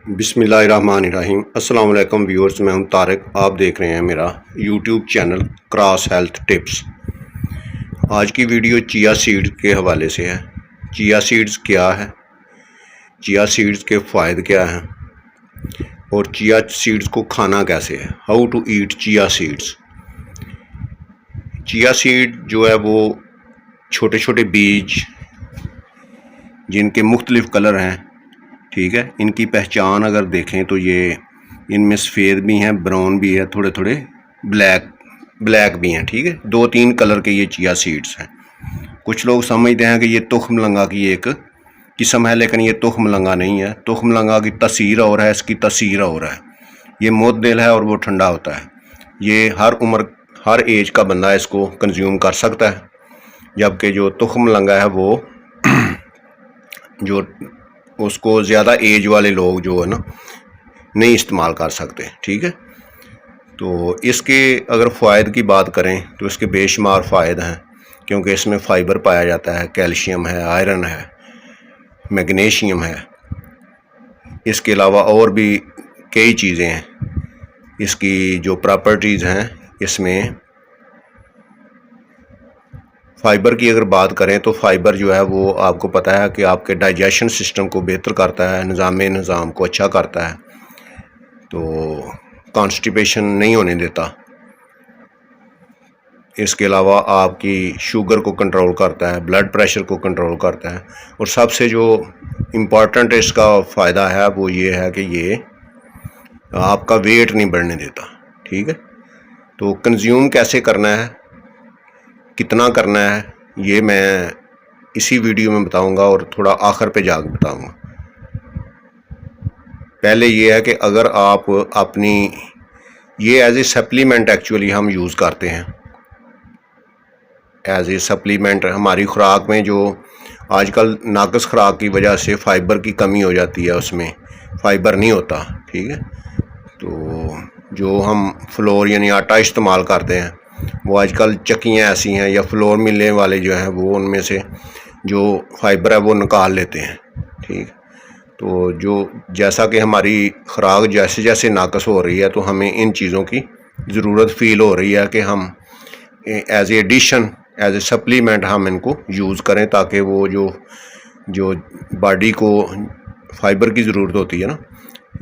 बिस्मिल्लाहिर्रहमानिर्रहीम। अस्सलाम वालेकुम व्यूअर्स, मैं हूं तारिक। आप देख रहे हैं मेरा YouTube channel cross health tips. आज की वीडियो चिया सीड्स के हवाले से है। चिया सीड्स क्या है, चिया सीड्स के फ़ायदे क्या हैं और चिया सीड्स को खाना कैसे है। How to eat chia seeds. Chia seed जो है वो छोटे छोटे बीज जिनके मुख्तलिफ़ कलर हैं, ठीक है। इनकी पहचान अगर देखें तो ये इनमें सफ़ेद भी हैं, ब्राउन भी है, थोड़े थोड़े ब्लैक भी हैं, ठीक है। 2-3 कलर के ये चिया सीड्स हैं। कुछ लोग समझते हैं कि ये तुखमलंगा की एक किस्म है, लेकिन ये तुखमलंगा नहीं है। तुखमलंगा की तसीर और है, इसकी तसीर और है। ये मुतदिल है और वो ठंडा होता है। ये हर उम्र हर एज का बंदा इसको कंज्यूम कर सकता है, जबकि जो तुखमलंगा है वो जो उसको ज़्यादा एज वाले लोग जो है ना नहीं इस्तेमाल कर सकते, ठीक है। तो इसके अगर फ़ायदे की बात करें तो इसके बेशुमार फ़ायदे हैं, क्योंकि इसमें फ़ाइबर पाया जाता है, कैल्शियम है, आयरन है, मैग्नीशियम है। इसके अलावा और भी कई चीज़ें हैं। इसकी जो प्रॉपर्टीज़ हैं, इसमें फ़ाइबर की अगर बात करें तो फ़ाइबर जो है वो आपको पता है कि आपके डाइजेशन सिस्टम को बेहतर करता है, निज़ाम को अच्छा करता है, तो कॉन्स्टिपेशन नहीं होने देता। इसके अलावा आपकी शुगर को कंट्रोल करता है, ब्लड प्रेशर को कंट्रोल करता है, और सबसे जो इम्पॉर्टेंट इसका फ़ायदा है वो ये है कि ये आपका वेट नहीं बढ़ने देता, ठीक है। तो कंज्यूम कैसे करना है, कितना करना है, ये मैं इसी वीडियो में बताऊंगा और थोड़ा आखिर पे जाकर बताऊंगा। पहले ये है कि अगर आप अपनी ये एज ए सप्लीमेंट एक्चुअली हम यूज़ करते हैं, एज ए सप्लीमेंट हमारी खुराक में जो आजकल नाकस खुराक की वजह से फ़ाइबर की कमी हो जाती है, उसमें फ़ाइबर नहीं होता, ठीक है। तो जो हम फ्लोर यानी आटा इस्तेमाल करते हैं वो आजकल चक्कियाँ ऐसी हैं या फ्लोर मिलने वाले जो हैं वो उनमें से जो फ़ाइबर है वो निकाल लेते हैं, ठीक। तो जो जैसा कि हमारी खुराक जैसे जैसे नाकस हो रही है तो हमें इन चीज़ों की ज़रूरत फ़ील हो रही है कि हम as a addition as a supplement हम इनको यूज़ करें, ताकि वो जो बॉडी को फ़ाइबर की ज़रूरत होती है ना,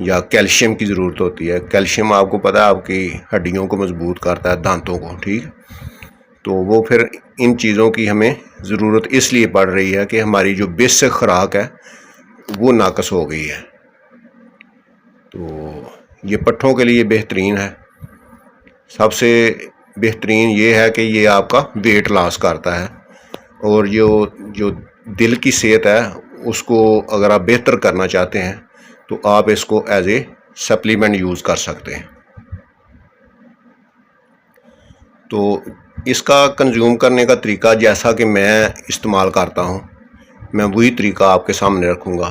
या कैल्शियम की ज़रूरत होती है। कैल्शियम आपको पता है आपकी हड्डियों को मजबूत करता है, दांतों को, ठीक। तो वो फिर इन चीज़ों की हमें ज़रूरत इसलिए पड़ रही है कि हमारी जो बेसिक खुराक है वो नाकस हो गई है। तो ये पट्ठों के लिए बेहतरीन है। सबसे बेहतरीन ये है कि ये आपका वेट लॉस करता है, और जो दिल की सेहत है उसको अगर आप बेहतर करना चाहते हैं तो आप इसको एज ए सप्लीमेंट यूज़ कर सकते हैं। तो इसका कंज्यूम करने का तरीका जैसा कि मैं इस्तेमाल करता हूँ, मैं वही तरीका आपके सामने रखूँगा।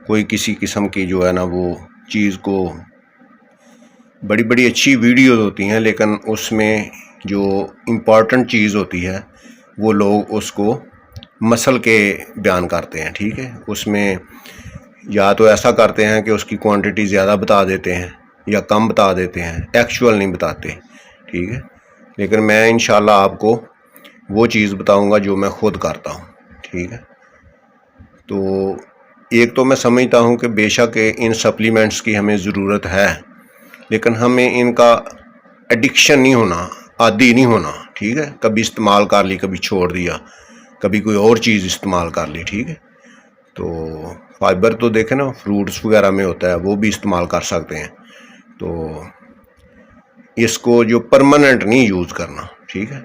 कोई किसी किस्म की जो है ना वो चीज़ को बड़ी बड़ी अच्छी वीडियोज़ होती हैं, लेकिन उसमें जो इम्पॉर्टेंट चीज़ होती है वो लोग उसको मसल के बयान करते हैं, ठीक है। उसमें या तो ऐसा करते हैं कि उसकी क्वांटिटी ज़्यादा बता देते हैं या कम बता देते हैं, एक्चुअल नहीं बताते, ठीक है। लेकिन मैं इंशाल्लाह आपको वो चीज़ बताऊंगा जो मैं ख़ुद करता हूँ, ठीक है। तो एक तो मैं समझता हूँ कि बेशक इन सप्लीमेंट्स की हमें ज़रूरत है, लेकिन हमें इनका एडिक्शन नहीं होना, आदी नहीं होना, ठीक है। कभी इस्तेमाल कर ली, कभी छोड़ दिया, कभी कोई और चीज़ इस्तेमाल कर ली, ठीक है। तो फ़ाइबर तो देखें ना फ्रूट्स वगैरह में होता है, वो भी इस्तेमाल कर सकते हैं। तो इसको जो परमानेंट नहीं यूज़ करना, ठीक है।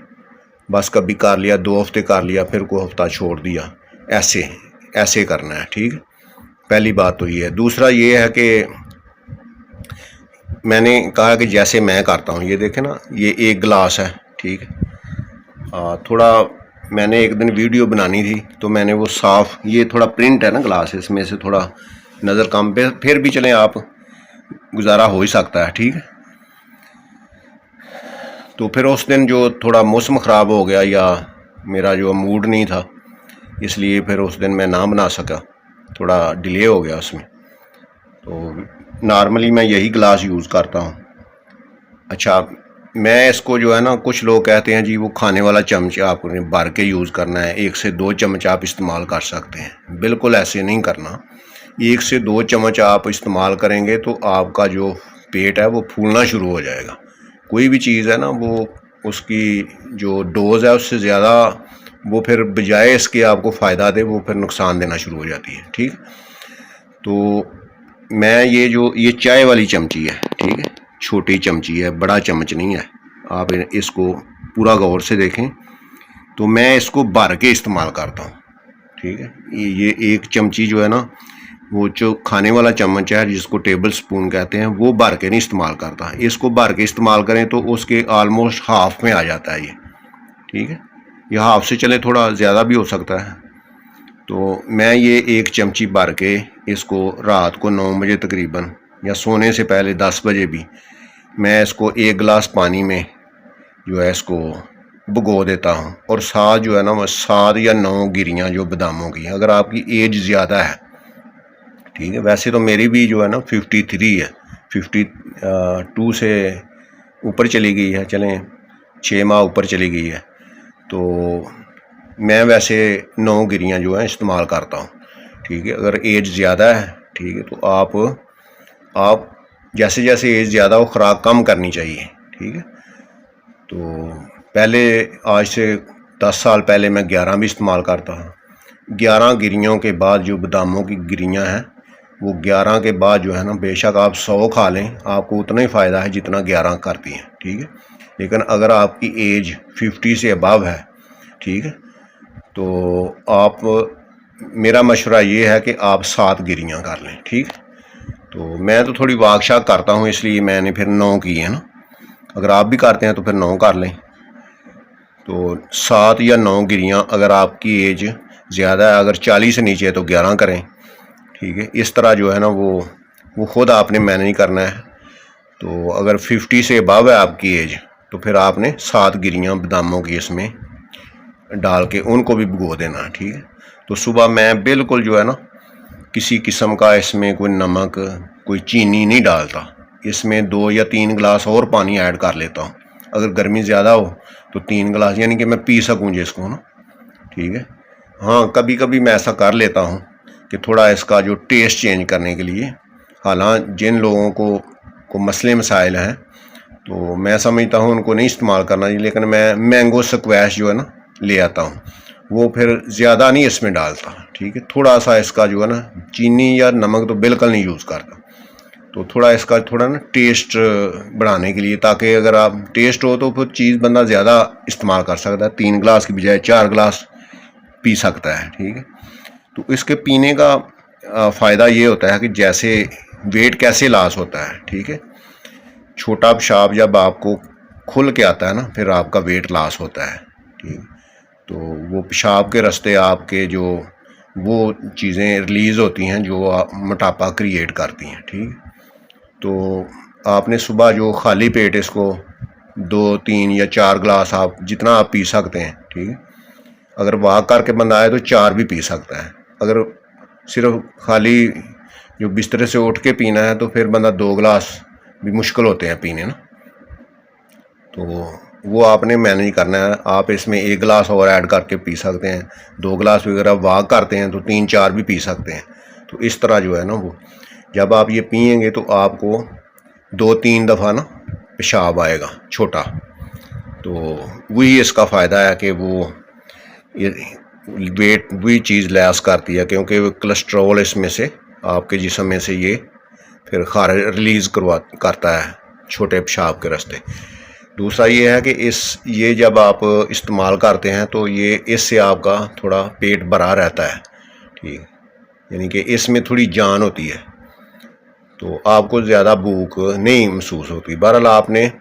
बस कभी कर लिया, 2 हफ्ते कर लिया, फिर कोई हफ्ता छोड़ दिया, ऐसे करना है, ठीक है। पहली बात तो ये है। दूसरा ये है कि मैंने कहा कि जैसे मैं करता हूँ, ये देखें ना, ये 1 गिलास है, ठीक है। थोड़ा मैंने एक दिन वीडियो बनानी थी तो मैंने वो साफ़, ये थोड़ा प्रिंट है ना ग्लास, इसमें से थोड़ा नज़र कम पे, फिर भी चलें आप गुजारा हो ही सकता है, ठीक है। तो फिर उस दिन जो थोड़ा मौसम ख़राब हो गया या मेरा जो मूड नहीं था, इसलिए फिर उस दिन मैं ना बना सका, थोड़ा डिले हो गया उसमें। तो नॉर्मली मैं यही गिलास यूज़ करता हूँ। अच्छा, मैं इसको जो है ना, कुछ लोग कहते हैं जी वो खाने वाला चम्मच आपने भर के यूज़ करना है, 1 से 2 चम्मच आप इस्तेमाल कर सकते हैं। बिल्कुल ऐसे नहीं करना। 1 से 2 चम्मच आप इस्तेमाल करेंगे तो आपका जो पेट है वो फूलना शुरू हो जाएगा। कोई भी चीज़ है ना, वो उसकी जो डोज़ है उससे ज़्यादा वो फिर बजाय इसके आपको फ़ायदा दे, वो फिर नुकसान देना शुरू हो जाती है। ठीक, तो मैं ये चाय वाली चमची है, ठीक है, छोटी चमची है, बड़ा चम्मच नहीं है। आप इसको पूरा गौर से देखें, तो मैं इसको भर के इस्तेमाल करता हूँ। ठीक है, ये एक चमची जो है ना, वो जो खाने वाला चम्मच है जिसको टेबल स्पून कहते हैं, वो भर के नहीं इस्तेमाल करता। इसको भर के इस्तेमाल करें तो उसके ऑलमोस्ट हाफ में आ जाता है ये। ठीक है, यह हाफ से चले, थोड़ा ज़्यादा भी हो सकता है। तो मैं ये एक चमची भर के इसको रात को 9 बजे तकरीबन, या सोने से पहले 10 बजे भी, मैं इसको 1 गिलास पानी में जो है इसको भिगो देता हूँ। और साथ जो है ना, वो 7 या 9 गिरियाँ जो बादामों की, अगर आपकी एज ज़्यादा है, ठीक है, वैसे तो मेरी भी जो है ना 53 है, 52 से ऊपर चली गई है, चलें 6 माह ऊपर चली गई है। तो मैं वैसे 9 गिरियाँ जो हैं इस्तेमाल करता हूँ। ठीक है, अगर एज ज़्यादा है, ठीक है, तो आप जैसे जैसे एज ज़्यादा हो, खुराक कम करनी चाहिए। ठीक है, तो पहले, आज से 10 साल पहले मैं 11 भी इस्तेमाल करता हूँ। 11 गिरियों के बाद जो बादामों की गिरियाँ हैं, वो 11 के बाद जो है ना, बेशक आप 100 खा लें, आपको उतना ही फ़ायदा है जितना 11 करती हैं। ठीक है, लेकिन अगर आपकी एज 50 से अबव है, ठीक है, तो आप, मेरा मशवरा ये है कि आप 7 गिरियाँ कर लें। ठीक, तो मैं तो थोड़ी वाक शाक करता हूँ, इसलिए मैंने फिर 9 की है ना। अगर आप भी करते हैं तो फिर 9 कर लें। तो 7 या 9 गिरियाँ, अगर आपकी एज ज़्यादा है, अगर 40 से नीचे है तो 11 करें। ठीक है, इस तरह जो है ना, वो ख़ुद आपने मैनेज करना है। तो अगर 50 से अबव है आपकी एज, तो फिर आपने 7 गिरियाँ बादामों की इसमें डाल के उनको भी भिगो देना। ठीक है, तो सुबह मैं बिल्कुल जो है ना, किसी किस्म का इसमें कोई नमक, कोई चीनी नहीं डालता। इसमें 2 या 3 गिलास और पानी ऐड कर लेता हूँ। अगर गर्मी ज़्यादा हो तो 3 गिलास, यानी कि मैं पी सकूँ जिसको ना। ठीक है, हाँ, कभी कभी मैं ऐसा कर लेता हूँ कि थोड़ा इसका जो टेस्ट चेंज करने के लिए, हालांकि जिन लोगों को मसले मसाइल हैं, तो मैं समझता हूँ उनको नहीं इस्तेमाल करना चाहिए, लेकिन मैं मैंगो स्क्वैश जो है ना ले आता हूँ, वो फिर ज़्यादा नहीं इसमें डालता। ठीक है, थोड़ा सा इसका जो है ना, चीनी या नमक तो बिल्कुल नहीं यूज़ करता। तो थोड़ा इसका थोड़ा ना टेस्ट बढ़ाने के लिए, ताकि अगर आप टेस्ट हो तो फिर चीज़ बंदा ज़्यादा इस्तेमाल कर सकता है, 3 गिलास की बजाय 4 गिलास पी सकता है। ठीक है, तो इसके पीने का फ़ायदा ये होता है कि जैसे वेट कैसे लॉस होता है। ठीक है, छोटा पेशाब जब आपको खुल के आता है ना, फिर आपका वेट लॉस होता है। ठीक, तो वो पेशाब के रास्ते आपके जो वो चीज़ें रिलीज़ होती हैं जो मोटापा क्रिएट करती हैं। ठीक, तो आपने सुबह जो खाली पेट इसको 2, 3 या 4 गिलास, आप जितना आप पी सकते हैं। ठीक है, अगर वॉक करके बंदा आए तो 4 भी पी सकता है। अगर सिर्फ खाली जो बिस्तरे से उठ के पीना है तो फिर बंदा 2 गिलास भी मुश्किल होते हैं पीने ना। तो वो आपने मैनेज करना है। आप इसमें 1 गिलास और ऐड करके पी सकते हैं, 2 गिलास वगैरह वॉक करते हैं तो 3-4 भी पी सकते हैं। तो इस तरह जो है ना, वो जब आप ये पिएंगे तो आपको 2-3 दफ़ा ना पेशाब आएगा छोटा। तो वही इसका फ़ायदा है कि वो ये वेट वही चीज़ लैस करती है, क्योंकि कोलेस्ट्रॉल इसमें से आपके जिस्म में से ये फिर खारिज रिलीज़ करता है छोटे पेशाब के रास्ते। दूसरा ये है कि ये जब आप इस्तेमाल करते हैं तो ये इससे आपका थोड़ा पेट भरा रहता है। ठीक, यानी कि इसमें थोड़ी जान होती है, तो आपको ज़्यादा भूख नहीं महसूस होती। बहरहाल आपने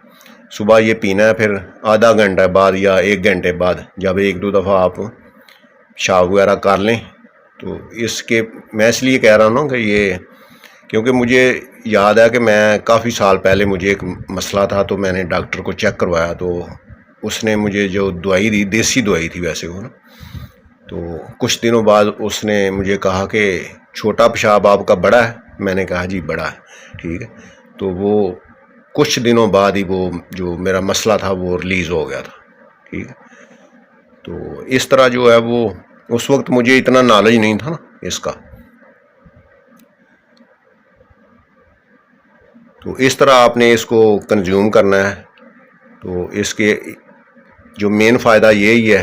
सुबह ये पीना है, फिर आधा घंटा बाद या 1 घंटे बाद जब 1-2 दफ़ा आप पेशाब वगैरह कर लें, तो इसके मैं इसलिए कह रहा हूँ ना कि ये, क्योंकि मुझे याद है कि मैं काफ़ी साल पहले मुझे एक मसला था, तो मैंने डॉक्टर को चेक करवाया, तो उसने मुझे जो दवाई दी, देसी दवाई थी वैसे वो ना, तो कुछ दिनों बाद उसने मुझे कहा कि छोटा पेशाब आपका बड़ा है, मैंने कहा जी बड़ा है, ठीक है। तो वो कुछ दिनों बाद ही वो जो मेरा मसला था वो रिलीज़ हो गया था, ठीक है। तो इस तरह जो है वो उस वक्त मुझे इतना नॉलेज नहीं था ना इसका। तो इस तरह आपने इसको कंज्यूम करना है। तो इसके जो मेन फ़ायदा यही है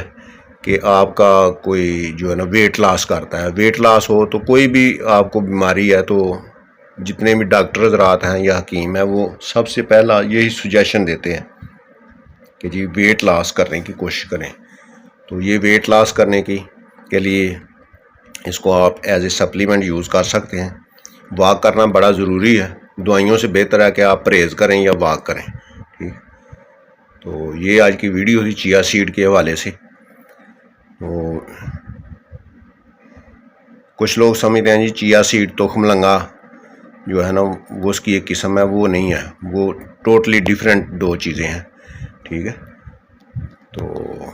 कि आपका कोई जो है ना वेट लॉस करता है। वेट लॉस हो तो कोई भी आपको बीमारी है तो जितने भी डॉक्टर हज़रात हैं या हकीम हैं वो सबसे पहला यही सजेशन देते हैं कि जी वेट लॉस करने की कोशिश करें। तो ये वेट लॉस करने के लिए इसको आप एज ए सप्लीमेंट यूज़ कर सकते हैं। वॉक करना बड़ा ज़रूरी है, दवाइयों से बेहतर है कि आप परहेज़ करें या वॉक करें, ठीक। तो ये आज की वीडियो थी चिया सीड के हवाले से। तो कुछ लोग समझते हैं जी चिया सीड तो खमलंगा जो है ना वो उसकी एक किस्म है, वो नहीं है, वो टोटली डिफरेंट दो चीज़ें हैं, ठीक है। तो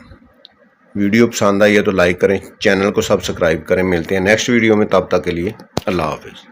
वीडियो पसंद आई है तो लाइक करें, चैनल को सब्सक्राइब करें। मिलते हैं नेक्स्ट वीडियो में, तब तक के लिए अल्लाह हाफिज़।